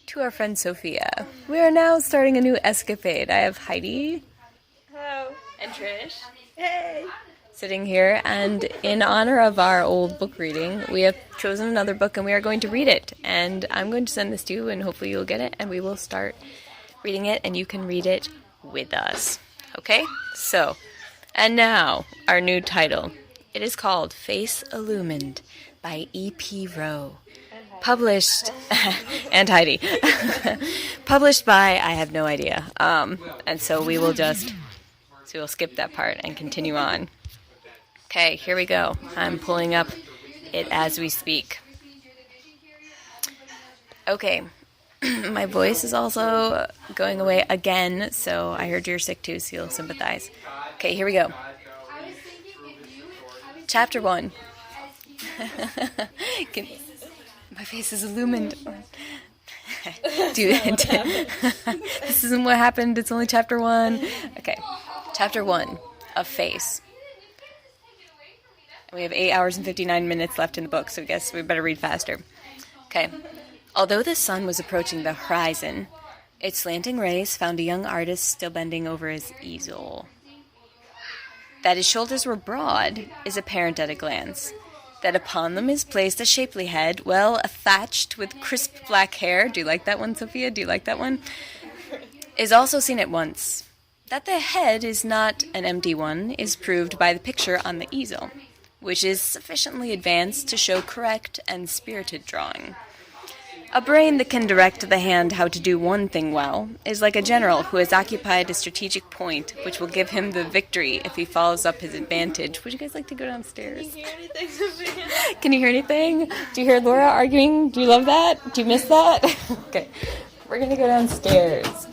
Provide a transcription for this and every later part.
to our friend Sophia. We are now starting a new escapade. I have Heidi. Hello. And Trish. Hey. Sitting here, and in honor of our old book reading, we have chosen another book and we are going to read it. And I'm going to send this to you and hopefully you'll get it and we will start reading it and you can read it with us. Okay? So, and now, our new title. It is called Face Illumined by E.P Roe. Published, and Heidi. Published by, I have no idea. And so we'll skip that part and continue on. Okay, here we go. I'm pulling up it as we speak. Okay, my voice is also going away again, so I heard you're sick too, so you'll sympathize. Okay, here we go. Chapter 1. My face is illumined. This isn't what happened, it's only chapter 1. Okay, chapter 1 of Face. We have 8 hours and 59 minutes left in the book, so I guess we better read faster. Okay. Although the sun was approaching the horizon, its slanting rays found a young artist still bending over his easel. That his shoulders were broad is apparent at a glance. That upon them is placed a shapely head, well thatched with crisp black hair. Do you like that one, Sophia? Do you like that one? Is also seen at once. That the head is not an empty one is proved by the picture on the easel, which is sufficiently advanced to show correct and spirited drawing. A brain that can direct the hand how to do one thing well is like a general who has occupied a strategic point which will give him the victory if he follows up his advantage. Would you guys like to go downstairs? Can you hear anything, Sophia? Can you hear anything? Do you hear Laura arguing? Do you love that? Do you miss that? Okay, we're going to go downstairs.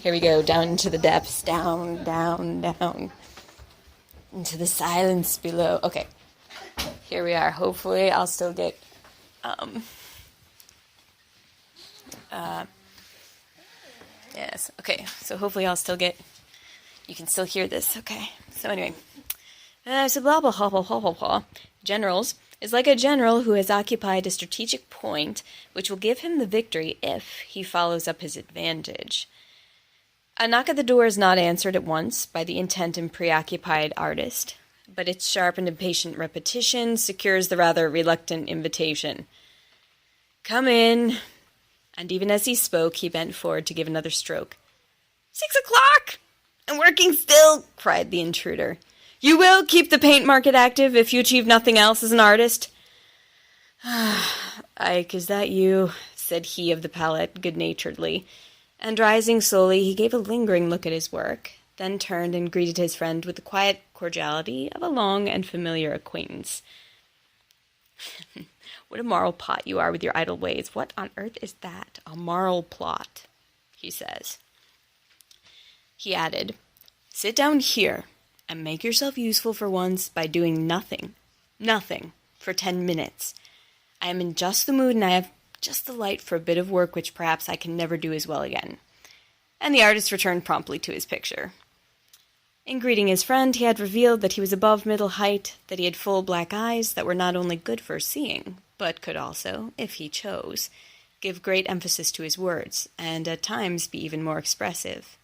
Here we go, down into the depths, down, down, down. Into the silence below. Okay, here we are. Hopefully I'll still get yes, okay, so hopefully I'll still get, you can still hear this. Okay, so anyway, so blah blah blah blah blah blah blah. Generals is like a general who has occupied a strategic point which will give him the victory if he follows up his advantage. A knock at the door is not answered at once by the intent and preoccupied artist, but its sharp and impatient repetition secures the rather reluctant invitation. Come in. And even as he spoke, he bent forward to give another stroke. 6 o'clock! I'm working still, cried the intruder. You will keep the paint market active if you achieve nothing else as an artist? Ike, is that you? Said he of the palette good-naturedly. And rising slowly, he gave a lingering look at his work, then turned and greeted his friend with the quiet cordiality of a long and familiar acquaintance. What a marl pot you are with your idle ways. What on earth is that? A marl plot, he says. He added, sit down here and make yourself useful for once by doing nothing, for 10 minutes. I am in just the mood and I have just the light for a bit of work which perhaps I can never do as well again. And the artist returned promptly to his picture. In greeting his friend, he had revealed that he was above middle height, that he had full black eyes that were not only good for seeing, but could also, if he chose, give great emphasis to his words, and at times be even more expressive.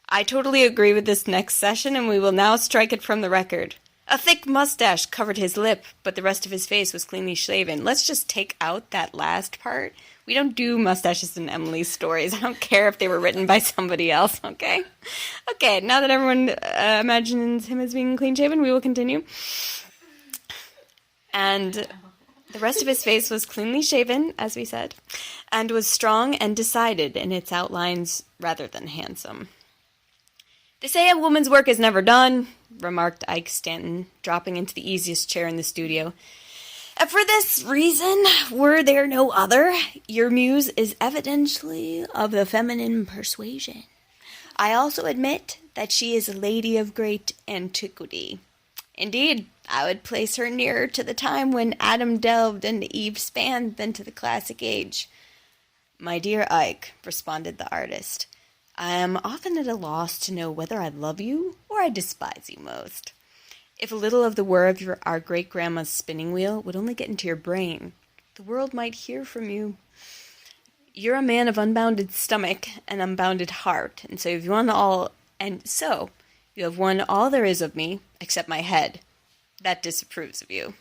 I totally agree with this next session, and we will now strike it from the record. A thick mustache covered his lip, but the rest of his face was cleanly shaven. Let's just take out that last part. We don't do mustaches in Emily's stories. I don't care if they were written by somebody else, okay? Okay, now that everyone imagines him as being clean-shaven, we will continue. And the rest of his face was cleanly shaven, as we said, and was strong and decided in its outlines rather than handsome. They say a woman's work is never done, remarked Ike Stanton, dropping into the easiest chair in the studio. And for this reason, were there no other, your muse is evidently of the feminine persuasion. I also admit that she is a lady of great antiquity. Indeed, I would place her nearer to the time when Adam delved and Eve spanned than to the classic age. My dear Ike, responded the artist, I am often at a loss to know whether I love you or I despise you most. If a little of the whir of our great-grandma's spinning wheel would only get into your brain, the world might hear from you. You're a man of unbounded stomach and unbounded heart, and so you have won all there is of me, except my head. That disapproves of you.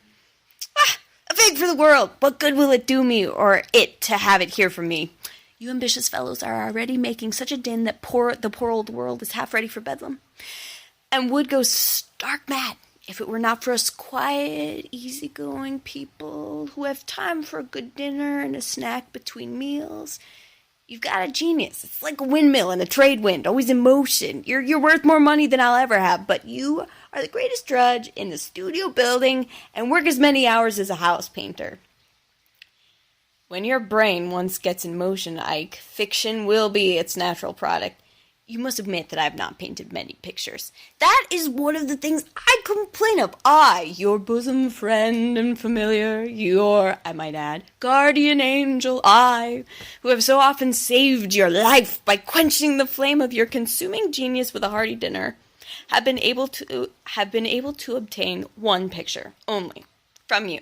A fig for the world! What good will it do me, or it, to have it hear from me? You ambitious fellows are already making such a din that the poor old world is half ready for bedlam, and would go stark mad if it were not for us quiet, easygoing people who have time for a good dinner and a snack between meals. You've got a genius. It's like a windmill in a trade wind, always in motion. You're worth more money than I'll ever have, but you are the greatest drudge in the studio building and work as many hours as a house painter. When your brain once gets in motion, Ike, fiction will be its natural product. You must admit that I have not painted many pictures. That is one of the things I complain of. I, your bosom friend and familiar, your, I might add, guardian angel, I, who have so often saved your life by quenching the flame of your consuming genius with a hearty dinner, have been able to obtain one picture only from you.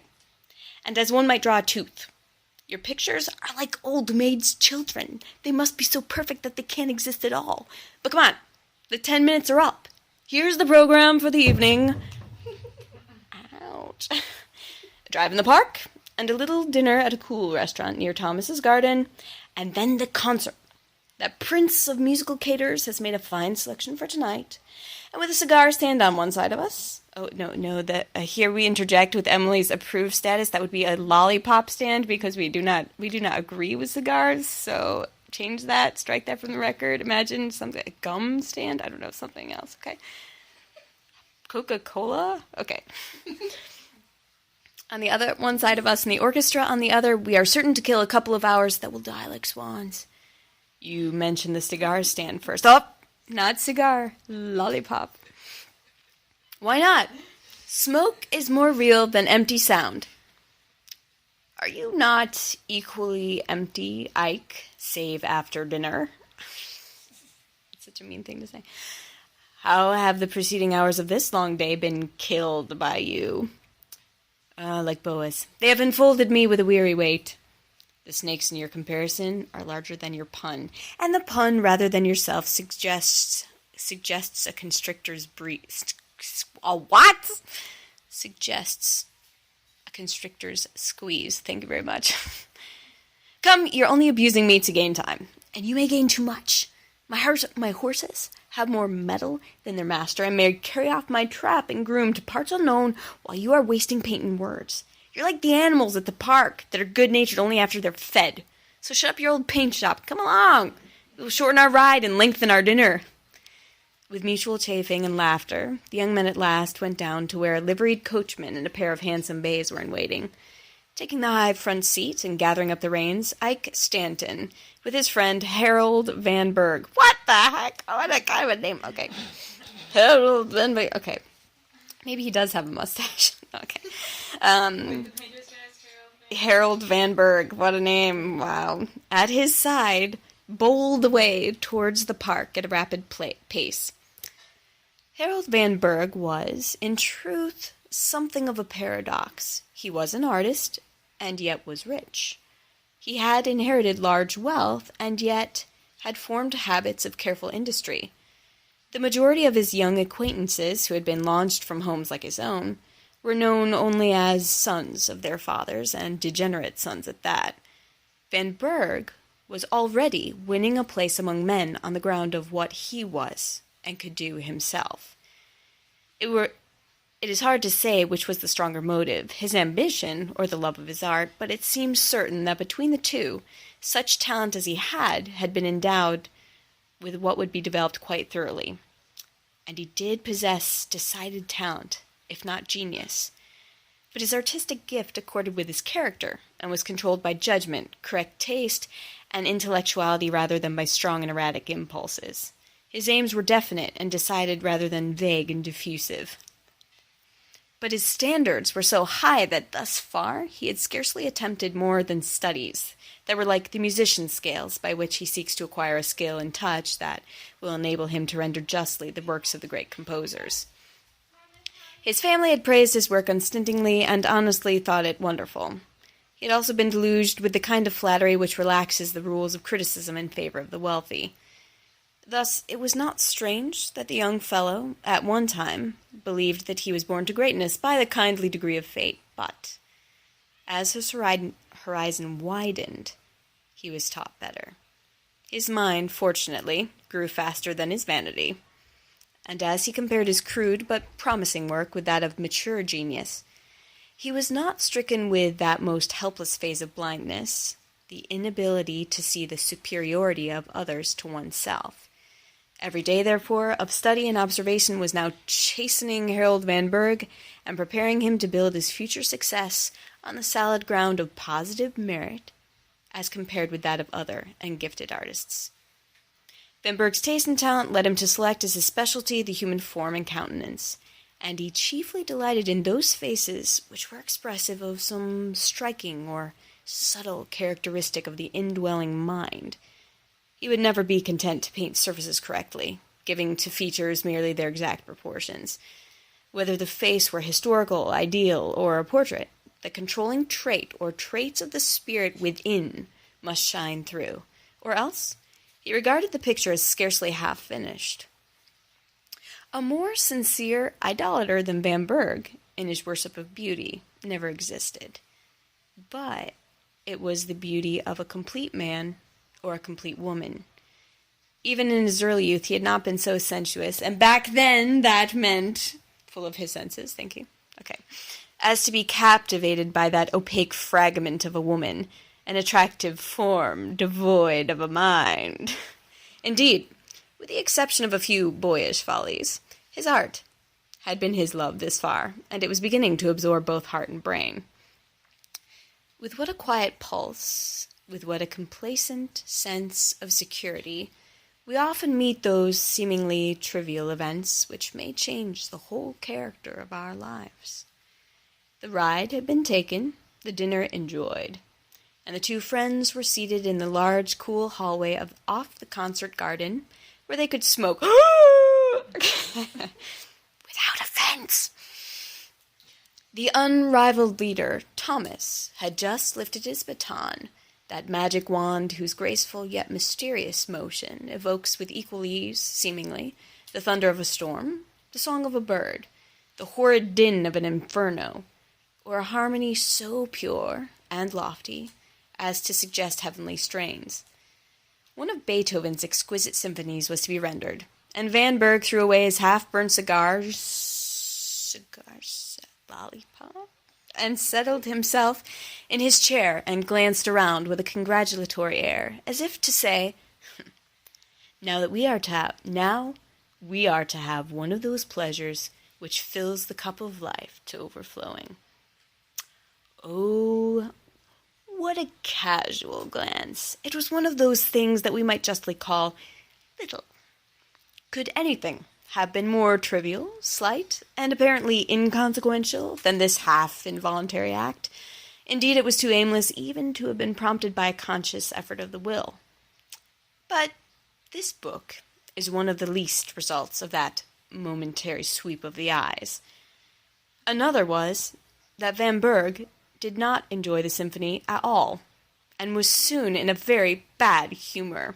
And as one might draw a tooth, your pictures are like old maids' children. They must be so perfect that they can't exist at all. But come on, the 10 minutes are up. Here's the program for the evening. Ouch. A drive in the park, and a little dinner at a cool restaurant near Thomas's Garden, and then the concert. That prince of musical caterers has made a fine selection for tonight, and with a cigar stand on one side of us. Oh, no, here we interject with Emily's approved status. That would be a lollipop stand because we do not agree with cigars. So change that, strike that from the record. Imagine something, a gum stand? I don't know, something else, okay? Coca-Cola? Okay. On the other one side of us and the orchestra on the other, we are certain to kill a couple of hours that will die like swans. You mentioned the cigar stand first. Oh, not cigar, lollipop. Why not? Smoke is more real than empty sound. Are you not equally empty, Ike, save after dinner? It's such a mean thing to say. How have the preceding hours of this long day been killed by you? Like boas. They have enfolded me with a weary weight. The snakes in your comparison are larger than your pun, and the pun, rather than yourself, suggests a constrictor's breast. A what? Suggests a constrictor's squeeze. Thank you very much. Come, you're only abusing me to gain time, and you may gain too much. My horses have more mettle than their master, and may carry off my trap and groom to parts unknown while you are wasting paint and words. You're like the animals at the park that are good-natured only after they're fed. So shut up your old paint shop. Come along. It will shorten our ride and lengthen our dinner. With mutual chaffing and laughter, the young men at last went down to where a liveried coachman and a pair of handsome bays were in waiting. Taking the high front seat and gathering up the reins, Ike Stanton, with his friend Harold Van Berg. What the heck? Oh, what a kind of a name. Okay. Harold Van Berg. Okay. Maybe he does have a mustache. Okay. Harold Van Berg. What a name. Wow. At his side, bowled away towards the park at a rapid pace. Harold Van Berg was, in truth, something of a paradox. He was an artist, and yet was rich. He had inherited large wealth, and yet had formed habits of careful industry. The majority of his young acquaintances, who had been launched from homes like his own, were known only as sons of their fathers, and degenerate sons at that. Van Berg was already winning a place among men on the ground of what he was and could do himself. It is hard to say which was the stronger motive, his ambition or the love of his art, but it seems certain that between the two, such talent as he had been endowed with what would be developed quite thoroughly. And he did possess decided talent, if not genius. But his artistic gift accorded with his character, and was controlled by judgment, correct taste, and intellectuality rather than by strong and erratic impulses. His aims were definite and decided rather than vague and diffusive. But his standards were so high that thus far he had scarcely attempted more than studies that were like the musician's scales, by which he seeks to acquire a skill and touch that will enable him to render justly the works of the great composers. His family had praised his work unstintingly and honestly thought it wonderful. He had also been deluged with the kind of flattery which relaxes the rules of criticism in favor of the wealthy. Thus, it was not strange that the young fellow, at one time, believed that he was born to greatness by the kindly degree of fate, but, as his horizon widened, he was taught better. His mind, fortunately, grew faster than his vanity, and as he compared his crude but promising work with that of mature genius, he was not stricken with that most helpless phase of blindness, the inability to see the superiority of others to oneself. Every day, therefore, of study and observation was now chastening Harold Van Berg and preparing him to build his future success on the solid ground of positive merit as compared with that of other and gifted artists. Van Berg's taste and talent led him to select as his specialty the human form and countenance, and he chiefly delighted in those faces which were expressive of some striking or subtle characteristic of the indwelling mind. He would never be content to paint surfaces correctly, giving to features merely their exact proportions. Whether the face were historical, ideal, or a portrait, the controlling trait or traits of the spirit within must shine through, or else he regarded the picture as scarcely half finished. A more sincere idolater than Van Berg, in his worship of beauty, never existed. But it was the beauty of a complete man or a complete woman. Even in his early youth, he had not been so sensuous, and back then that meant, full of his senses, thank you, as to be captivated by that opaque fragment of a woman, an attractive form devoid of a mind. Indeed, with the exception of a few boyish follies, his art had been his love this far, and it was beginning to absorb both heart and brain. With what a quiet pulse, with what a complacent sense of security, we often meet those seemingly trivial events which may change the whole character of our lives. The ride had been taken, the dinner enjoyed, and the two friends were seated in the large, cool hallway off the concert garden, where they could smoke without offense. The unrivaled leader, Thomas, had just lifted his baton, that magic wand whose graceful yet mysterious motion evokes with equal ease, seemingly, the thunder of a storm, the song of a bird, the horrid din of an inferno, or a harmony so pure and lofty as to suggest heavenly strains. One of Beethoven's exquisite symphonies was to be rendered, and Van Berg threw away his half-burnt lollipop, and settled himself in his chair and glanced around with a congratulatory air, as if to say, now we are to have one of those pleasures which fills the cup of life to overflowing. Oh, what a casual glance. It was one of those things that we might justly call little. Could anything have been more trivial, slight, and apparently inconsequential than this half-involuntary act? Indeed, it was too aimless even to have been prompted by a conscious effort of the will. But this book is one of the least results of that momentary sweep of the eyes. Another was that Van Berg did not enjoy the symphony at all, and was soon in a very bad humor.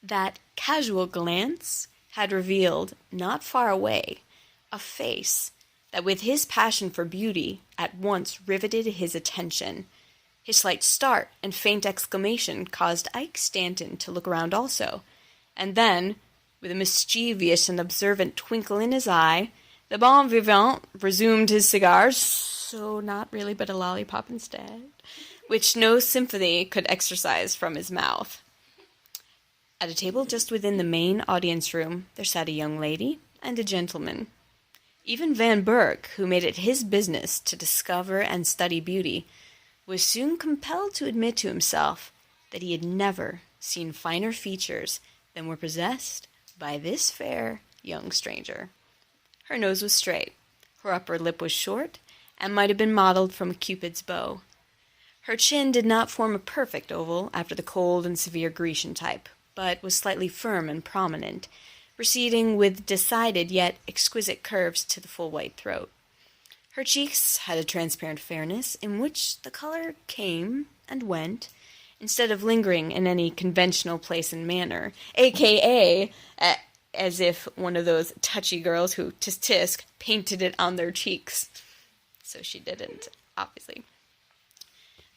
That casual glance had revealed, not far away, a face that with his passion for beauty at once riveted his attention. His slight start and faint exclamation caused Ike Stanton to look around also, and then, with a mischievous and observant twinkle in his eye, the bon vivant resumed his cigar, so not really but a lollipop instead, which no sympathy could exorcise from his mouth. At a table just within the main audience room, there sat a young lady and a gentleman. Even Van Berg, who made it his business to discover and study beauty, was soon compelled to admit to himself that he had never seen finer features than were possessed by this fair young stranger. Her nose was straight, her upper lip was short, and might have been modeled from a Cupid's bow. Her chin did not form a perfect oval after the cold and severe Grecian type, but was slightly firm and prominent, receding with decided yet exquisite curves to the full white throat. Her cheeks had a transparent fairness in which the color came and went, instead of lingering in any conventional place and manner, a.k.a. As if one of those touchy girls who, tisk, painted it on their cheeks. So she didn't, obviously.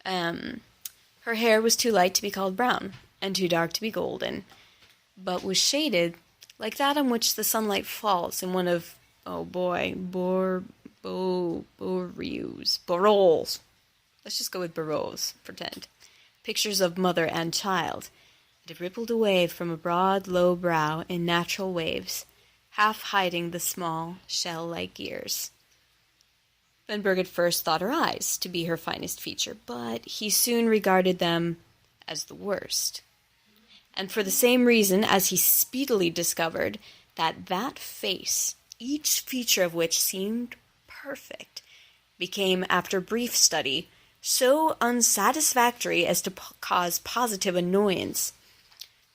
Her hair was too light to be called brown, and too dark to be golden, but was shaded like that on which the sunlight falls in one of, Boreaux. Let's just go with Barreau's, pretend. Pictures of mother and child. It rippled away from a broad, low brow in natural waves, half hiding the small, shell-like ears. Van Berg at first thought her eyes to be her finest feature, but he soon regarded them as the worst. And for the same reason as he speedily discovered that face, each feature of which seemed perfect, became, after brief study, so unsatisfactory as to cause positive annoyance.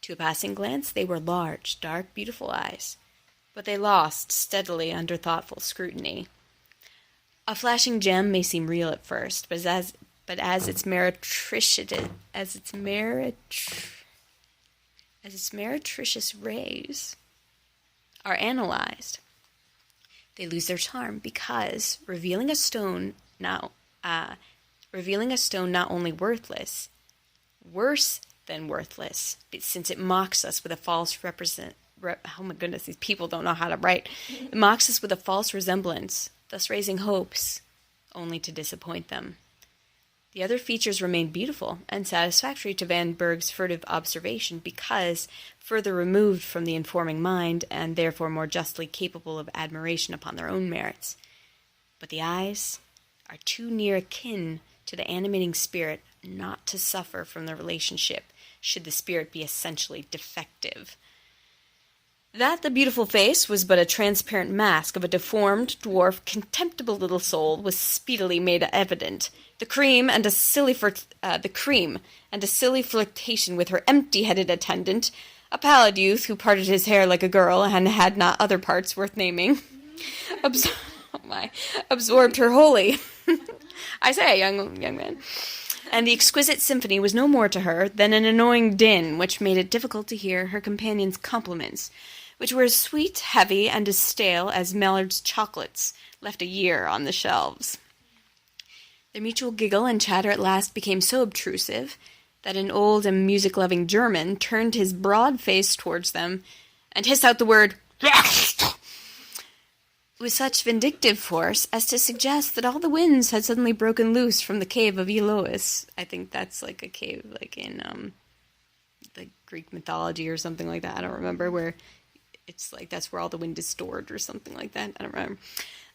To a passing glance, they were large, dark, beautiful eyes, but they lost steadily under thoughtful scrutiny. A flashing gem may seem real at first, but as its meretricious rays are analyzed, they lose their charm because revealing a stone not only worthless, worse than worthless, since it mocks us with a false oh my goodness, these people don't know how to write. It mocks us with a false resemblance, thus raising hopes, only to disappoint them. The other features remained beautiful and satisfactory to Van Berg's furtive observation because further removed from the informing mind and therefore more justly capable of admiration upon their own merits. But the eyes are too near akin to the animating spirit not to suffer from the relationship should the spirit be essentially defective. That the beautiful face was but a transparent mask of a deformed, dwarf, contemptible little soul was speedily made evident. The cream and a silly flirtation with her empty-headed attendant, a pallid youth who parted his hair like a girl and had not other parts worth naming, absorbed her wholly. I say, young man. And the exquisite symphony was no more to her than an annoying din which made it difficult to hear her companion's compliments, which were as sweet, heavy, and as stale as Mallard's chocolates left a year on the shelves. Their mutual giggle and chatter at last became so obtrusive that an old and music-loving German turned his broad face towards them and hissed out the word with such vindictive force as to suggest that all the winds had suddenly broken loose from the cave of Elois. I think that's like a cave like in the Greek mythology or something like that. I don't remember, where it's like that's where all the wind is stored or something like that. I don't remember.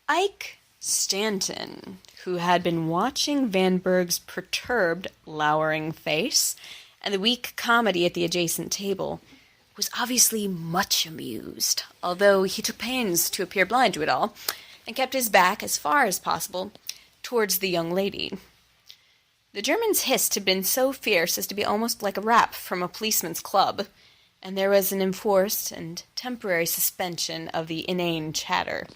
Ike Stanton, who had been watching Van Berg's perturbed, lowering face and the weak comedy at the adjacent table, was obviously much amused, although he took pains to appear blind to it all, and kept his back, as far as possible, towards the young lady. The German's hiss had been so fierce as to be almost like a rap from a policeman's club, and there was an enforced and temporary suspension of the inane chatter.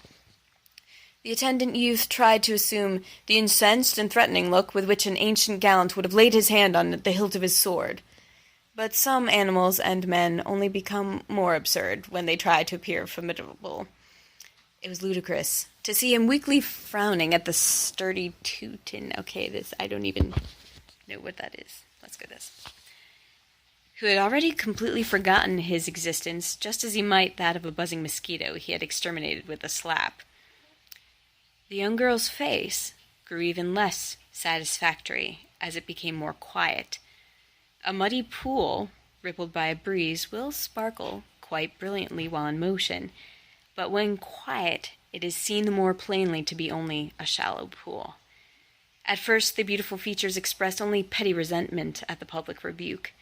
The attendant youth tried to assume the incensed and threatening look with which an ancient gallant would have laid his hand on the hilt of his sword. But some animals and men only become more absurd when they try to appear formidable. It was ludicrous to see him weakly frowning at the sturdy Teuton. Okay, I don't even know what that is. Let's go this. Who had already completely forgotten his existence, just as he might that of a buzzing mosquito he had exterminated with a slap. The young girl's face grew even less satisfactory as it became more quiet. A muddy pool, rippled by a breeze, will sparkle quite brilliantly while in motion, but when quiet, it is seen the more plainly to be only a shallow pool. At first, the beautiful features expressed only petty resentment at the public rebuke.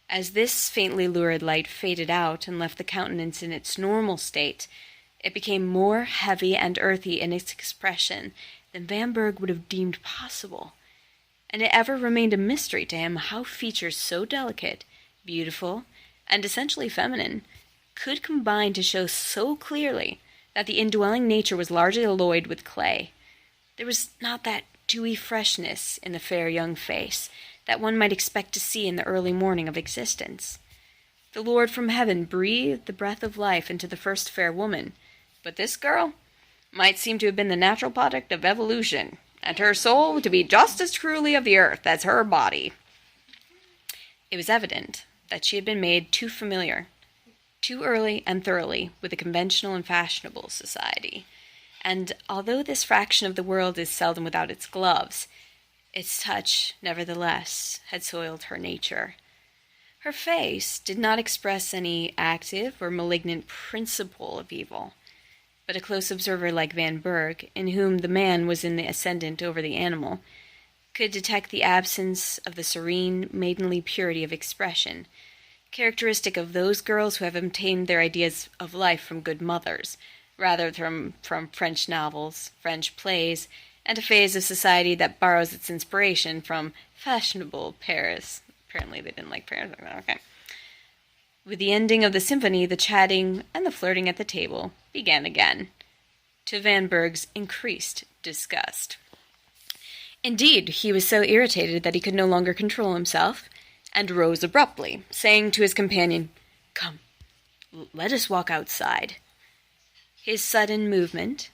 As this faintly lurid light faded out and left the countenance in its normal state, it became more heavy and earthy in its expression than Van Berg would have deemed possible. And it ever remained a mystery to him how features so delicate, beautiful, and essentially feminine could combine to show so clearly that the indwelling nature was largely alloyed with clay, There was not that dewy freshness in the fair young face that one might expect to see in the early morning of existence. The Lord from heaven breathed the breath of life into the first fair woman, but this girl might seem to have been the natural product of evolution, and her soul to be just as truly of the earth as her body. It was evident that she had been made too familiar, too early and thoroughly, with the conventional and fashionable society. And although this fraction of the world is seldom without its gloves, its touch, nevertheless, had soiled her nature. Her face did not express any active or malignant principle of evil, but a close observer like Van Berg, in whom the man was in the ascendant over the animal, could detect the absence of the serene, maidenly purity of expression, characteristic of those girls who have obtained their ideas of life from good mothers, rather from French novels, French plays, and a phase of society that borrows its inspiration from fashionable Paris. Apparently they didn't like Paris. Okay. With the ending of the symphony, the chatting and the flirting at the table began again, to Van Berg's increased disgust. Indeed, he was so irritated that he could no longer control himself, and rose abruptly, saying to his companion, "Come, let us walk outside." His sudden movement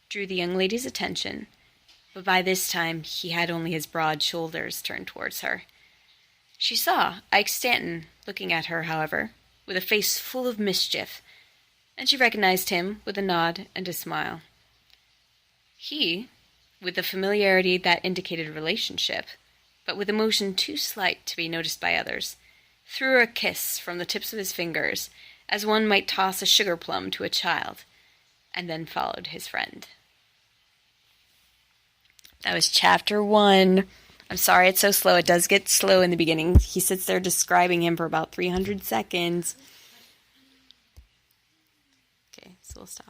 drew the young lady's attention, but by this time he had only his broad shoulders turned towards her. She saw Ike Stanton looking at her, however, with a face full of mischief, and she recognized him with a nod and a smile. He, with the familiarity that indicated relationship, but with emotion too slight to be noticed by others, threw her a kiss from the tips of his fingers, as one might toss a sugar plum to a child, and then followed his friend. That was chapter 1. I'm sorry it's so slow. It does get slow in the beginning. He sits there describing him for about 300 seconds. Okay, so we'll stop.